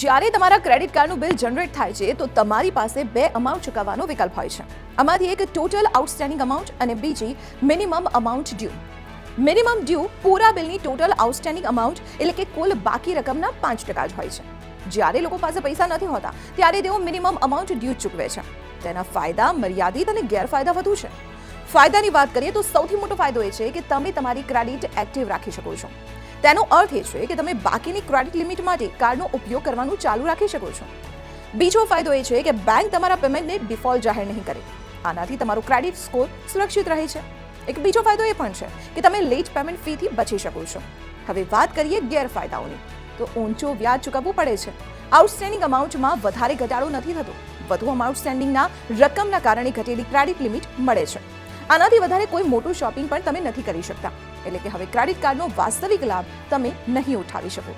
જ્યારે તમારા ક્રેડિટ કાર્ડનું બિલ જનરેટ થાય છે તો તમારી પાસે બે અમાઉન્ટ ચૂકવવાનો વિકલ્પ હોય છે. આમાંથી એક ટોટલ આઉટસ્ટેન્ડિંગ અમાઉન્ટ અને બીજી minimum amount due. Minimum due પૂરા બિલની ટોટલ આઉટસ્ટેન્ડિંગ અમાઉન્ટ એટલે કે કુલ બાકી રકમના 5% જ હોય છે. જ્યારે લોકો પાસે પૈસા નથી હોતા ત્યારે તેઓ મિનિમમ અમાઉન્ટ ડ્યુ ચૂકવે છે. તેના ફાયદા મર્યાદિત અને ગેરફાયદા વધુ છે. ફાયદાની વાત કરીએ તો સૌથી મોટો ફાયદો એ છે કે તમે તમારી ક્રેડિટ એક્ટિવ રાખી શકો છો. તેનો અર્થ એ છે કે તમે બાકીની ક્રેડિટ લિમિટ માટે કાર્ડનો ઉપયોગ કરવાનું ચાલુ રાખી શકો છો. બીજો ફાયદો એ છે કે બેંક તમારા પેમેન્ટને ડિફોલ્ટ જાહેર નહીં કરે. આનાથી તમારો ક્રેડિટ સ્કોર સુરક્ષિત રહે છે. એક બીજો ફાયદો એ પણ છે કે તમે લેટ પેમેન્ટ ફીથી બચી શકો છો. હવે વાત કરીએ ગેરફાયદાઓની, તો ઊંચો વ્યાજ ચૂકવવું પડે છે. આઉટસ્ટેન્ડિંગ અમાઉન્ટમાં વધારે ઘટાડો નથી થતો. વધુ આઉટસ્ટેન્ડિંગના રકમના કારણે ઘટેલી ક્રેડિટ લિમિટ મળે છે. આનાથી વધારે કોઈ મોટું શોપિંગ પણ તમે નથી કરી શકતા. એટલે કે હવે ક્રેડિટ કાર્ડનો વાસ્તવિક લાભ તમે નહીં ઉઠાવી શકો.